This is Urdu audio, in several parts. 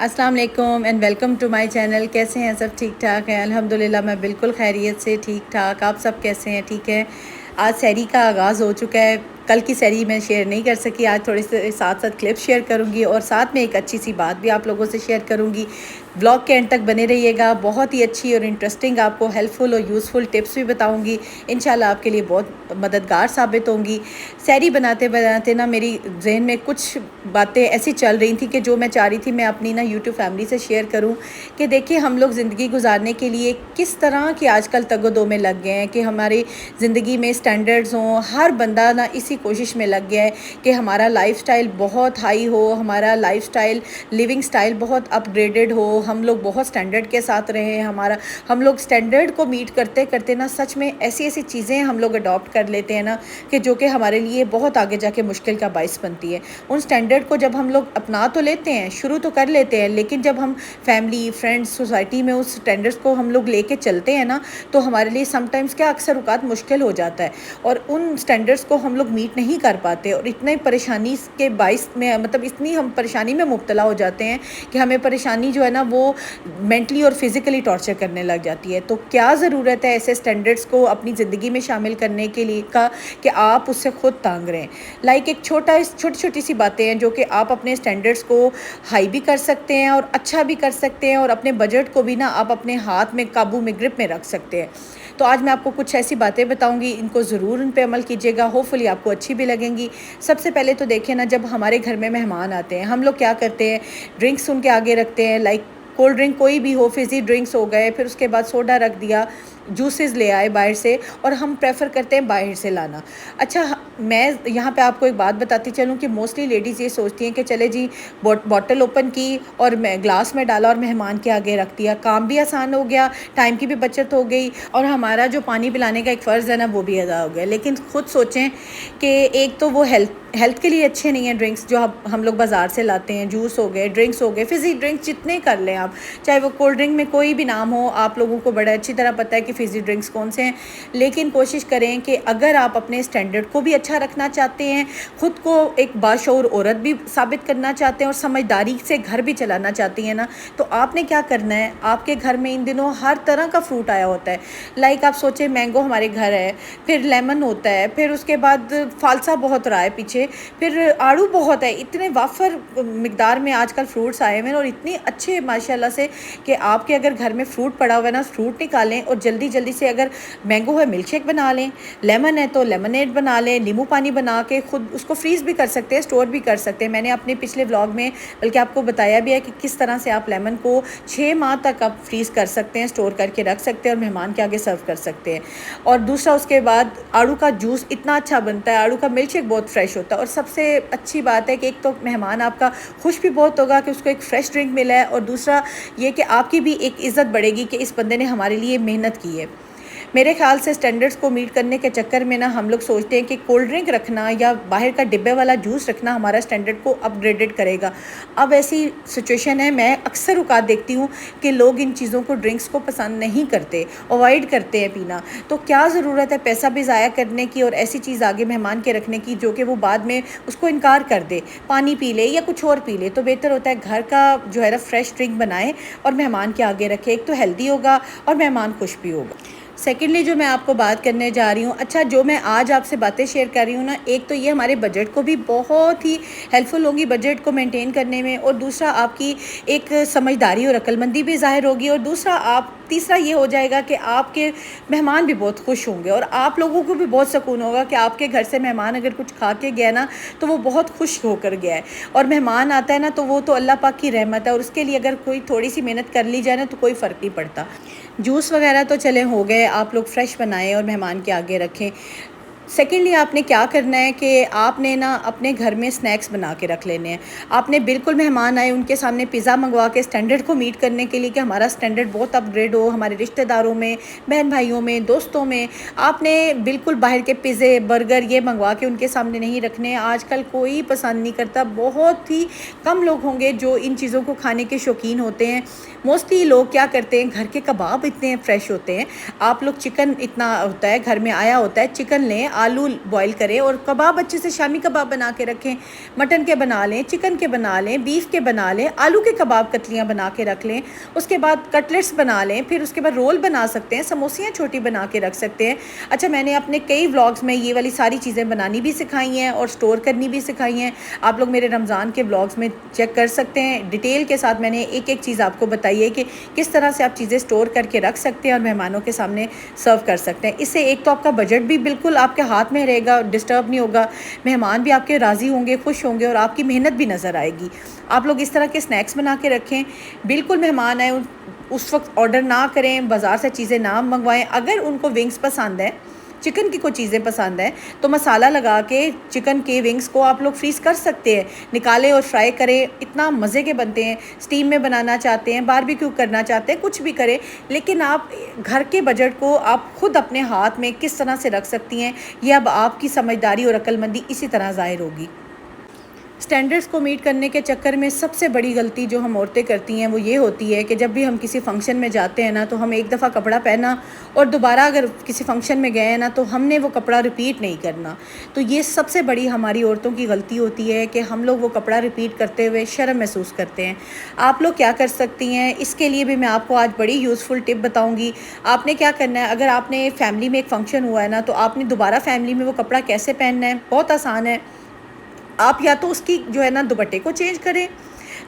السلام علیکم and welcome to my channel. کیسے ہیں سب؟ ٹھیک ٹھاک ہیں الحمدللہ. میں بالکل خیریت سے ٹھیک ٹھاک. آپ سب کیسے ہیں؟ ٹھیک ہے. آج سحری کا آغاز ہو چکا ہے. کل کی سحری میں شیئر نہیں کر سکی. آج تھوڑے سے ساتھ کلپ شیئر کروں گی اور ساتھ میں ایک اچھی سی بات بھی آپ لوگوں سے شیئر کروں گی. بلاگ کے اینڈ تک بنے رہیے گا. بہت ہی اچھی اور انٹرسٹنگ آپ کو ہیلپ فل اور یوزفل ٹپس بھی بتاؤں گی. انشاءاللہ آپ کے لیے بہت مددگار ثابت ہوں گی. سحری بناتے بناتے نا میری ذہن میں کچھ باتیں ایسی چل رہی تھیں کہ جو میں چاہ رہی تھی میں اپنی یوٹیوب فیملی سے شیئر کروں کہ دیکھیے ہم لوگ زندگی گزارنے کے لیے کس طرح کی آج کل تگ و دو میں لگ گئے ہیں کہ ہماری زندگی میں سٹینڈرڈز ہوں. ہر بندہ اسی کوشش میں لگ گیا ہے کہ ہمارا لائف سٹائل بہت ہائی ہو, ہمارا لائف سٹائل لیونگ سٹائل بہت اپ گریڈڈ ہو, ہم لوگ بہت سٹینڈرڈ کے ساتھ رہیں. ہم لوگ سٹینڈرڈ کو میٹ کرتے کرتے سچ میں ایسی چیزیں ہم لوگ اڈاپٹ کر لیتے ہیں کہ جو کہ ہمارے لیے بہت آگے جا کے مشکل کا باعث بنتی ہے. ان سٹینڈرڈ کو جب ہم لوگ اپنا تو لیتے ہیں, شروع تو کر لیتے ہیں, لیکن جب ہم فیملی فرینڈس سوسائٹی میں اس سٹینڈرڈس کو ہم لوگ لے کے چلتے ہیں تو ہمارے لیے سم ٹائمز کیا اکثر اوقات مشکل ہو جاتا ہے اور ان سٹینڈرڈس کو ہم لوگ میٹ نہیں کر پاتے اور اتنے پریشانی کے باعث میں اتنی ہم پریشانی میں مبتلا ہو جاتے ہیں کہ ہمیں پریشانی جو ہے وہ مینٹلی اور فزیکلی ٹارچر کرنے لگ جاتی ہے. تو کیا ضرورت ہے ایسے سٹینڈرڈس کو اپنی زندگی میں شامل کرنے کے لیے کہ آپ اس سے خود تانگ رہیں. ایک چھوٹی سی باتیں ہیں جو کہ آپ اپنے سٹینڈرڈس کو ہائی بھی کر سکتے ہیں اور اچھا بھی کر سکتے ہیں اور اپنے بجٹ کو بھی آپ اپنے ہاتھ میں قابو میں گرپ میں رکھ سکتے ہیں. تو آج میں آپ کو کچھ ایسی باتیں بتاؤں گی, ان کو ضرور ان پہ عمل کیجیے گا. ہوپ فلی آپ کو اچھی بھی لگیں گی. سب سے پہلے تو دیکھیں جب ہمارے گھر میں مہمان آتے ہیں ہم لوگ کیا کرتے ہیں, ڈرنکس ان کے آگے رکھتے ہیں. کولڈ ڈرنک کوئی بھی ہو, فزی ڈرنکس ہو گئے, پھر اس کے بعد سوڈا رکھ دیا, جوسز لے آئے باہر سے, اور ہم پریفر کرتے ہیں باہر سے لانا. اچھا, میں یہاں پہ آپ کو ایک بات بتاتی چلوں کہ موسٹلی لیڈیز یہ سوچتی ہیں کہ چلے جی بوٹل اوپن کی اور گلاس میں ڈالا اور مہمان کے آگے رکھ دیا, کام بھی آسان ہو گیا, ٹائم کی بھی بچت ہو گئی اور ہمارا جو پانی پلانے کا ایک فرض ہے وہ بھی ادا ہو گیا. لیکن خود سوچیں کہ ایک تو وہ ہیلتھ کے لیے اچھے نہیں ہیں ڈرنکس جو ہم لوگ بازار سے لاتے ہیں. جوس ہو گئے, ڈرنکس ہو گئے, فزی ڈرنکس جتنے کر لیں آپ, چاہے وہ کولڈ ڈرنک میں کوئی بھی نام ہو, آپ لوگوں کو بڑا اچھی طرح پتہ ہے کہ فزی ڈرنکس کون سے ہیں. لیکن کوشش کریں کہ اگر آپ اپنے سٹینڈرڈ کو بھی اچھا رکھنا چاہتے ہیں, خود کو ایک باشعور عورت بھی ثابت کرنا چاہتے ہیں اور سمجھداری سے گھر بھی چلانا چاہتی ہیں تو آپ نے کیا کرنا ہے, آپ کے گھر میں ان دنوں ہر طرح کا فروٹ آیا ہوتا ہے. آپ سوچیں مینگو ہمارے گھر ہے, پھر لیمن ہوتا ہے, پھر اس کے بعد فالسا بہت رہا ہے پیچھے, پھر آڑو بہت ہے. اتنے وافر مقدار میں آج کل فروٹس آئے ہوئے ہیں اور اتنے اچھے ماشاءاللہ سے کہ آپ کے اگر گھر میں فروٹ پڑا ہوا ہے فروٹ نکالیں اور جلدی سے اگر مینگو ہے ملک شیک بنا لیں, لیمن ہے تو لیمنیڈ بنا لیں, نیمبو پانی بنا کے خود اس کو فریز بھی کر سکتے ہیں, اسٹور بھی کر سکتے ہیں. میں نے اپنے پچھلے ولاگ میں بلکہ آپ کو بتایا بھی ہے کہ کس طرح سے آپ لیمن کو 6 ماہ تک آپ فریز کر سکتے ہیں, اسٹور کر کے رکھ سکتے ہیں اور مہمان کے آگے سرو کر سکتے ہیں. اور دوسرا اس کے بعد آڑو کا جوس اتنا اچھا بنتا ہے, آڑو کا ملک شیک بہت فریش ہوتا ہے. اور سب سے اچھی بات ہے کہ ایک تو مہمان آپ کا خوش بھی بہت ہوگا کہ اس کو ایک فریش ڈرنک ملا ہے, اور دوسرا یہ کہ آپ کی بھی ایک عزت بڑھے گی کہ اس بندے نے ہمارے لیے محنت کی ہے. میرے خیال سے سٹینڈرڈز کو میٹ کرنے کے چکر میں ہم لوگ سوچتے ہیں کہ کولڈ ڈرنک رکھنا یا باہر کا ڈبے والا جوس رکھنا ہمارا سٹینڈرڈ کو اپ گریڈڈ کرے گا. اب ایسی سچویشن ہے, میں اکثر اوقات دیکھتی ہوں کہ لوگ ان چیزوں کو ڈرنکس کو پسند نہیں کرتے, اوائڈ کرتے ہیں پینا. تو کیا ضرورت ہے پیسہ بھی ضائع کرنے کی اور ایسی چیز آگے مہمان کے رکھنے کی جو کہ وہ بعد میں اس کو انکار کر دے, پانی پی لے یا کچھ اور پی لے. تو بہتر ہوتا ہے گھر کا جو ہے فریش ڈرنک بنائے اور مہمان کے آگے رکھے. ایک تو ہیلدی ہوگا اور مہمان خوش بھی ہوگا. سیکنڈلی جو میں آپ کو بات کرنے جا رہی ہوں, اچھا جو میں آج آپ سے باتیں شیئر کر رہی ہوں ایک تو یہ ہمارے بجٹ کو بھی بہت ہی ہیلپ فل ہوگی بجٹ کو مینٹین کرنے میں, اور دوسرا آپ کی ایک سمجھداری اور عقل مندی بھی ظاہر ہوگی, اور تیسرا یہ ہو جائے گا کہ آپ کے مہمان بھی بہت خوش ہوں گے اور آپ لوگوں کو بھی بہت سکون ہوگا کہ آپ کے گھر سے مہمان اگر کچھ کھا کے گیا تو وہ بہت خوش ہو کر گیا ہے. اور مہمان آتا ہے تو وہ تو اللہ پاک کی رحمت ہے, اور اس کے لیے اگر کوئی تھوڑی سی محنت کر لی جائے تو کوئی فرق نہیں پڑتا. جوس وغیرہ تو چلے ہو گئے, آپ لوگ فریش بنائیں اور مہمان کے آگے رکھیں. سیکنڈلی آپ نے کیا کرنا ہے کہ آپ نے اپنے گھر میں سنیکس بنا کے رکھ لینے ہیں. آپ نے بالکل مہمان آئے ان کے سامنے پیزا منگوا کے سٹینڈرڈ کو میٹ کرنے کے لیے کہ ہمارا سٹینڈرڈ بہت اپ گریڈ ہو, ہمارے رشتہ داروں میں, بہن بھائیوں میں, دوستوں میں, آپ نے بالکل باہر کے پیزے برگر یہ منگوا کے ان کے سامنے نہیں رکھنے. آج کل کوئی پسند نہیں کرتا, بہت ہی کم لوگ ہوں گے جو ان چیزوں کو کھانے کے شوقین ہوتے ہیں. موسٹلی لوگ کیا کرتے ہیں, گھر کے کباب اتنے فریش ہوتے ہیں. آپ لوگ چکن اتنا ہوتا ہے گھر میں آیا ہوتا ہے, چکن لیں آلو بوائل کریں اور کباب اچھے سے شامی کباب بنا کے رکھیں، مٹن کے بنا لیں، چکن کے بنا لیں، بیف کے بنا لیں، آلو کے کباب کتلیاں بنا کے رکھ لیں، اس کے بعد کٹلیٹس بنا لیں، پھر اس کے بعد رول بنا سکتے ہیں، سموسیاں چھوٹی بنا کے رکھ سکتے ہیں۔ اچھا میں نے اپنے کئی ولاگز میں یہ والی ساری چیزیں بنانی بھی سکھائی ہیں اور سٹور کرنی بھی سکھائی ہیں، آپ لوگ میرے رمضان کے ولاگز میں چیک کر سکتے ہیں، ڈیٹیل کے ساتھ میں نے ایک ایک چیز آپ کو بتائی ہے کہ کس طرح سے آپ چیزیں سٹور کر کے رکھ سکتے ہیں اور مہمانوں کے سامنے سرو کر سکتے ہیں۔ اس سے ایک تو آپ کا بجٹ بھی بالکل آپ کے ہاتھ میں رہے گا، ڈسٹرب نہیں ہوگا، مہمان بھی آپ کے راضی ہوں گے، خوش ہوں گے اور آپ کی محنت بھی نظر آئے گی۔ آپ لوگ اس طرح کے سنیکس بنا کے رکھیں، بالکل مہمان آئے اس وقت آرڈر نہ کریں، بازار سے چیزیں نہ منگوائیں۔ اگر ان کو ونگز پسند ہے، چکن کی کوئی چیزیں پسند ہیں تو مسالہ لگا کے چکن کے ونگز کو آپ لوگ فریز کر سکتے ہیں، نکالیں اور فرائی کریں، اتنا مزے کے بنتے ہیں۔ سٹیم میں بنانا چاہتے ہیں، باربیکیو کرنا چاہتے ہیں، کچھ بھی کریں، لیکن آپ گھر کے بجٹ کو آپ خود اپنے ہاتھ میں کس طرح سے رکھ سکتی ہیں، یہ اب آپ کی سمجھداری اور عقل مندی اسی طرح ظاہر ہوگی۔ سٹینڈرڈز کو میٹ کرنے کے چکر میں سب سے بڑی غلطی جو ہم عورتیں کرتی ہیں وہ یہ ہوتی ہے کہ جب بھی ہم کسی فنکشن میں جاتے ہیں نا تو ہم ایک دفعہ کپڑا پہنا اور دوبارہ اگر کسی فنکشن میں گئے ہیں نا تو ہم نے وہ کپڑا ریپیٹ نہیں کرنا۔ تو یہ سب سے بڑی ہماری عورتوں کی غلطی ہوتی ہے کہ ہم لوگ وہ کپڑا ریپیٹ کرتے ہوئے شرم محسوس کرتے ہیں۔ آپ لوگ کیا کر سکتی ہیں، اس کے لیے بھی میں آپ کو آج بڑی یوزفل ٹپ بتاؤں گی۔ آپ نے کیا کرنا ہے، اگر آپ نے فیملی میں ایک فنکشن ہوا ہے نا تو آپ نے دوبارہ فیملی میں وہ کپڑا کیسے پہننا ہے، بہت آسان ہے۔ آپ یا تو اس کی جو ہے نا دوپٹے کو چینج کریں،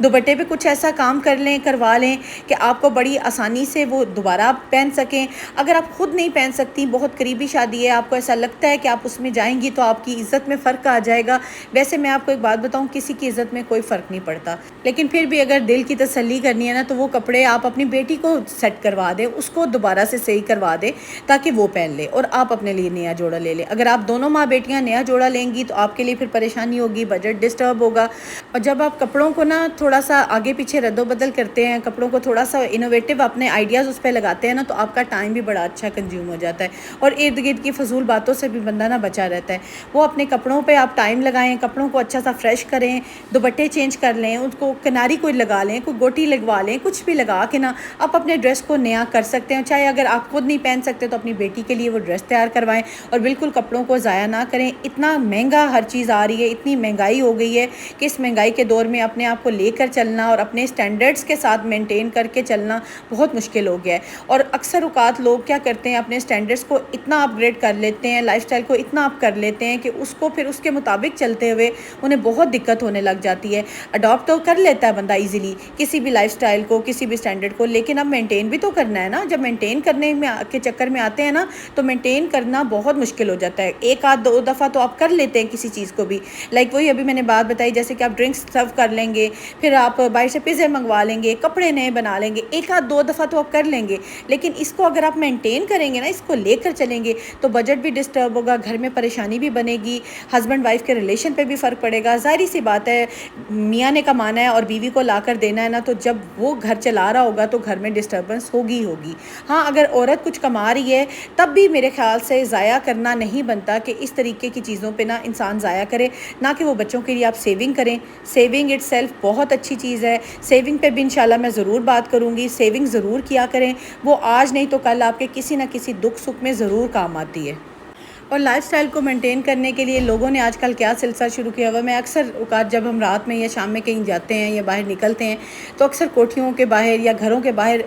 دوپٹے پہ کچھ ایسا کام کروا لیں کہ آپ کو بڑی آسانی سے وہ دوبارہ آپ پہن سکیں۔ اگر آپ خود نہیں پہن سکتی، بہت قریبی شادی ہے، آپ کو ایسا لگتا ہے کہ آپ اس میں جائیں گی تو آپ کی عزت میں فرق آ جائے گا، ویسے میں آپ کو ایک بات بتاؤں، کسی کی عزت میں کوئی فرق نہیں پڑتا، لیکن پھر بھی اگر دل کی تسلی کرنی ہے نا تو وہ کپڑے آپ اپنی بیٹی کو سیٹ کروا دیں، اس کو دوبارہ سے صحیح کروا دیں تاکہ وہ پہن لے اور آپ اپنے لیے نیا جوڑا لے لیں۔ اگر آپ دونوں ماں بیٹیاں نیا جوڑا لیں گی تو آپ کے لیے پھر پریشانی ہوگی، بجٹ ڈسٹرب ہوگا۔ اور جب آپ کپڑوں کو نا تھوڑا سا آگے پیچھے رد و بدل کرتے ہیں، کپڑوں کو تھوڑا سا انوویٹیو اپنے آئیڈیاز اس پہ لگاتے ہیں نا تو آپ کا ٹائم بھی بڑا اچھا کنزیوم ہو جاتا ہے اور ارد گرد کی فضول باتوں سے بھی بندہ نا بچا رہتا ہے۔ وہ اپنے کپڑوں پہ آپ ٹائم لگائیں، کپڑوں کو اچھا سا فریش کریں، دوپٹے چینج کر لیں، اس کو کناری کوئی لگا لیں، کوئی گوٹی لگوا لیں، کچھ بھی لگا کے نا آپ اپنے ڈریس کو نیا کر سکتے ہیں۔ چاہے اگر آپ خود نہیں پہن سکتے تو اپنی بیٹی کے لیے وہ ڈریس تیار کروائیں اور بالکل کپڑوں کو ضائع نہ کریں۔ اتنا مہنگا ہر چیز آ رہی ہے، اتنی مہنگائی ہو گئی ہے کہ اس مہنگائی کے دور میں اپنے آپ کو لے کر چلنا اور اپنے سٹینڈرڈز کے ساتھ مینٹین کر کے چلنا بہت مشکل ہو گیا ہے۔ اور اکثر اوقات لوگ کیا کرتے ہیں، اپنے سٹینڈرڈز کو اتنا اپ گریڈ کر لیتے ہیں، لائف سٹائل کو اتنا اپ کر لیتے ہیں کہ اس کو پھر اس کے مطابق چلتے ہوئے انہیں بہت دقت ہونے لگ جاتی ہے۔ اڈاپٹ تو کر لیتا ہے بندہ ایزیلی کسی بھی لائف سٹائل کو، کسی بھی سٹینڈرڈ کو، لیکن اب مینٹین بھی تو کرنا ہے نا۔ جب مینٹین کرنے میں کے چکر میں آتے ہیں نا تو مینٹین کرنا بہت مشکل ہو جاتا ہے۔ ایک آدھ دو دفعہ تو آپ کر لیتے ہیں کسی چیز کو بھی، لائک وہی ابھی میں نے بات بتائی، جیسے کہ آپ ڈرنکس سرو کر لیں گے، پھر آپ باہر سے پیزے منگوا لیں گے، کپڑے نئے بنا لیں گے، ایک آدھ دو دفعہ تو آپ کر لیں گے، لیکن اس کو اگر آپ مینٹین کریں گے نا، اس کو لے کر چلیں گے تو بجٹ بھی ڈسٹرب ہوگا، گھر میں پریشانی بھی بنے گی، ہسبینڈ وائف کے ریلیشن پہ بھی فرق پڑے گا۔ ظاہری سی بات ہے، میاں نے کمانا ہے اور بیوی کو لا کر دینا ہے نا، تو جب وہ گھر چلا رہا ہوگا تو گھر میں ڈسٹربنس ہوگی ہی ہوگی۔ ہاں اگر عورت کچھ کما رہی ہے تب بھی میرے خیال سے ضائع کرنا نہیں بنتا کہ اس طریقے کی چیزوں پہ نا انسان ضائع کرے، نہ کہ وہ بچوں کے لیے آپ سیونگ کریں۔ سیونگ اٹ سیلف بہت اچھی چیز ہے، سیونگ پہ بھی انشاءاللہ میں ضرور بات کروں گی۔ سیونگ ضرور کیا کریں، وہ آج نہیں تو کل آپ کے کسی نہ کسی دکھ سکھ میں ضرور کام آتی ہے۔ اور لائف سٹائل کو مینٹین کرنے کے لیے لوگوں نے آج کل کیا سلسلہ شروع کیا ہوا، میں اکثر اوقات جب ہم رات میں یا شام میں کہیں جاتے ہیں یا باہر نکلتے ہیں تو اکثر کوٹھیوں کے باہر یا گھروں کے باہر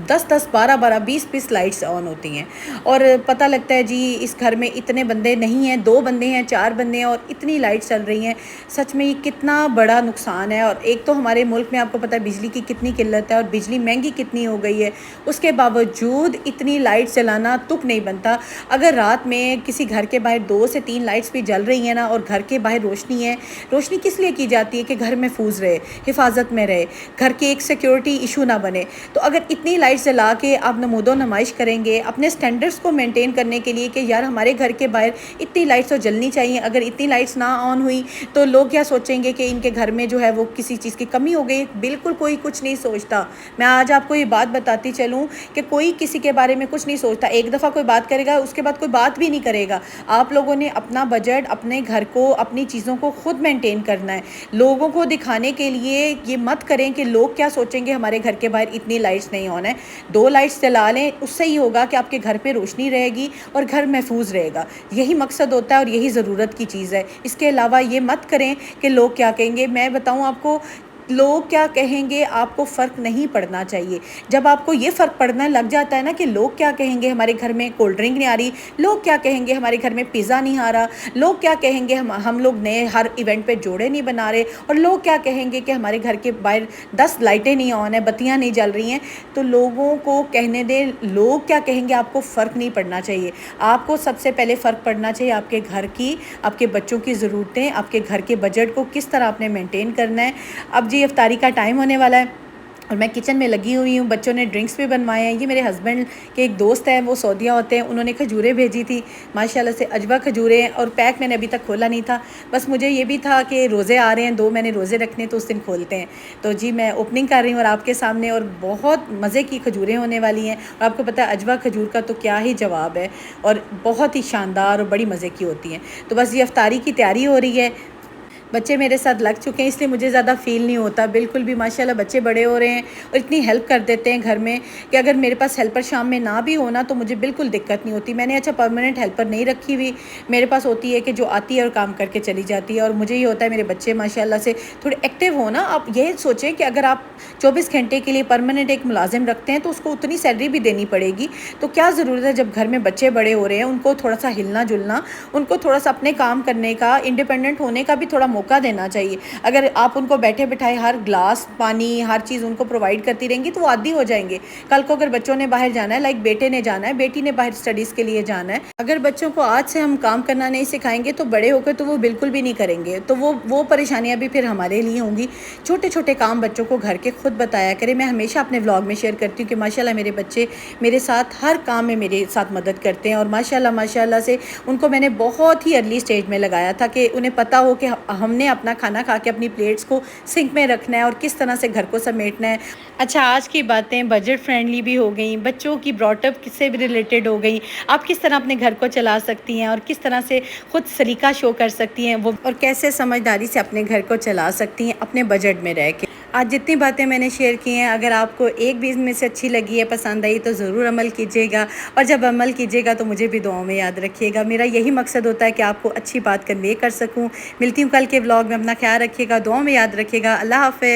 10-10 12-12 20-20 لائٹس آن ہوتی ہیں اور پتہ لگتا ہے جی اس گھر میں اتنے بندے نہیں ہیں، 2 بندے ہیں، 4 بندے ہیں اور اتنی لائٹس چل رہی ہیں۔ سچ میں یہ کتنا بڑا نقصان ہے۔ اور ایک تو ہمارے ملک میں آپ کو پتہ ہے بجلی کی کتنی قلت ہے اور بجلی مہنگی کتنی ہو گئی ہے، اس کے باوجود اتنی لائٹس چلانا تک نہیں بنتا۔ اگر رات میں کسی گھر کے باہر 2 سے 3 لائٹس بھی جل رہی ہیں نا اور گھر کے باہر روشنی ہے، روشنی کس لیے کی جاتی ہے کہ گھر محفوظ رہے، حفاظت میں رہے، گھر کے ایک سیکیورٹی ایشو نہ بنے۔ تو اگر اتنی لائٹس جلا کے آپ نمود و نمائش کریں گے اپنے سٹینڈرڈز کو مینٹین کرنے کے لیے کہ یار ہمارے گھر کے باہر اتنی لائٹس تو جلنی چاہیے، اگر اتنی لائٹس نہ آن ہوئی تو لوگ کیا سوچیں گے کہ ان کے گھر میں جو ہے وہ کسی چیز کی کمی ہو گئی۔ بالکل کوئی کچھ نہیں سوچتا۔ میں آج آپ کو یہ بات بتاتی چلوں کہ کوئی کسی کے بارے میں کچھ نہیں سوچتا، ایک دفعہ کوئی بات کرے گا اس کے بعد کوئی بات بھی نہیں کرے گا۔ آپ لوگوں نے اپنا بجٹ، اپنے گھر کو، اپنی چیزوں کو خود مینٹین کرنا ہے۔ لوگوں کو دکھانے کے لیے یہ مت کریں کہ لوگ کیا سوچیں گے ہمارے گھر کے باہر اتنی لائٹس نہیں آن ہے۔ ہے 2 لائٹس جلا لیں، اس سے ہی ہوگا کہ آپ کے گھر پہ روشنی رہے گی اور گھر محفوظ رہے گا. یہی مقصد ہوتا ہے اور یہی ضرورت کی چیز ہے. اس کے علاوہ یہ مت کریں کہ لوگ کیا کہیں گے. میں بتاؤں آپ کو، لوگ کیا کہیں گے آپ کو فرق نہیں پڑنا چاہیے. جب آپ کو یہ فرق پڑنا لگ جاتا ہے نا کہ لوگ کیا کہیں گے ہمارے گھر میں کولڈ ڈرنک نہیں آ رہی، لوگ کیا کہیں گے ہمارے گھر میں پیزا نہیں آ رہا، لوگ کیا کہیں گے ہم لوگ نئے ہر ایونٹ پہ جوڑے نہیں بنا رہے، اور لوگ کیا کہیں گے کہ ہمارے گھر کے باہر 10 لائٹیں نہیں آن ہیں، بتیاں نہیں جل رہی ہیں، تو لوگوں کو کہنے دیں. لوگ کیا کہیں گے آپ کو فرق نہیں پڑنا چاہیے. آپ کو سب سے پہلے فرق پڑنا چاہیے آپ کے گھر کی، آپ کے بچوں کی ضرورتیں، آپ کے گھر کے بجٹ کو کس طرح آپ نے مینٹین کرنا ہے. اب جی افطاری کا ٹائم ہونے والا ہے اور میں کچن میں لگی ہوئی ہوں. بچوں نے ڈرنکس بھی بنوائے ہیں. یہ میرے ہسبینڈ کے ایک دوست ہیں، وہ سعودیہ ہوتے ہیں، انہوں نے کھجوریں بھیجی تھی ماشاءاللہ سے، اجوا کھجوریں، اور پیک میں نے ابھی تک کھولا نہیں تھا. بس مجھے یہ بھی تھا کہ روزے آ رہے ہیں، 2 میں نے روزے رکھنے تو اس دن کھولتے ہیں. تو جی میں اوپننگ کر رہی ہوں اور آپ کے سامنے، اور بہت مزے کی کھجوریں ہونے والی ہیں. اور آپ کو پتہ ہے اجوا کھجور کا تو کیا ہی جواب ہے، اور بہت ہی شاندار اور بڑی مزے کی ہوتی ہیں. تو بس یہ افطاری کی تیاری ہو رہی ہے. بچے میرے ساتھ لگ چکے ہیں، اس لیے مجھے زیادہ فیل نہیں ہوتا بالکل بھی. ماشاءاللہ بچے بڑے ہو رہے ہیں اور اتنی ہیلپ کر دیتے ہیں گھر میں کہ اگر میرے پاس ہیلپر شام میں نہ بھی ہونا تو مجھے بالکل دقت نہیں ہوتی. میں نے اچھا پرماننٹ ہیلپر نہیں رکھی ہوئی، میرے پاس ہوتی ہے کہ جو آتی ہے اور کام کر کے چلی جاتی ہے. اور مجھے یہ ہوتا ہے میرے بچے ماشاءاللہ سے تھوڑے ایکٹیو ہونا. آپ یہ سوچیں کہ اگر آپ 24 گھنٹے کے لیے پرماننٹ ایک ملازم رکھتے ہیں تو اس کو اتنی سیلری بھی دینی پڑے گی. تو کیا ضرورت ہے جب گھر میں بچے بڑے ہو رہے ہیں ان کو تھوڑا سا ہلنا جلنا، ان کو تھوڑا سا اپنے کام کرنے کا، انڈیپینڈنٹ ہونے کا بھی تھوڑا موقع دینا چاہیے. اگر آپ ان کو بیٹھے بٹھائے ہر گلاس پانی ہر چیز ان کو پرووائڈ کرتی رہیں گی تو وہ عادی ہو جائیں گے. کل کو اگر بچوں نے باہر جانا ہے، لائک بیٹے نے جانا ہے، بیٹی نے باہر اسٹڈیز کے لیے جانا ہے، اگر بچوں کو آج سے ہم کام کرنا نہیں سکھائیں گے تو بڑے ہو کر تو وہ بالکل بھی نہیں کریں گے. تو وہ پریشانیاں بھی پھر ہمارے لیے ہوں گی. چھوٹے چھوٹے کام بچوں کو گھر کے خود بتایا کریں. میں ہمیشہ اپنے ولاگ میں شیئر کرتی ہوں کہ ماشاءاللہ میرے بچے میرے ساتھ ہر کام میں میرے ساتھ مدد کرتے ہیں، اور ماشاءاللہ سے ان کو میں نے بہت ہی ارلی سٹیج میں لگایا تھا کہ انہیں پتہ ہو کہ ہم نے اپنا کھانا کھا کے اپنی پلیٹس کو سنک میں رکھنا ہے اور کس طرح سے گھر کو سمیٹنا ہے. اچھا آج کی باتیں بجٹ فرینڈلی بھی ہو گئیں، بچوں کی براٹ اپ سے بھی ریلیٹڈ ہو گئیں. آپ کس طرح اپنے گھر کو چلا سکتی ہیں اور کس طرح سے خود سلیقہ شو کر سکتی ہیں وہ، اور کیسے سمجھداری سے اپنے گھر کو چلا سکتی ہیں اپنے بجٹ میں رہ کے. آج جتنی باتیں میں نے شیئر کی ہیں، اگر آپ کو ایک بھی ان میں سے اچھی لگی ہے، پسند آئی، تو ضرور عمل کیجیے گا. اور جب عمل کیجیے گا تو مجھے بھی دعاؤں میں یاد رکھیے گا. میرا یہی مقصد ہوتا ہے کہ آپ کو اچھی بات کنوے کر سکوں. ملتی ہوں کل کے ولاگ میں. اپنا خیال رکھیے گا، دعاؤں میں یاد رکھیے گا. اللہ حافظ.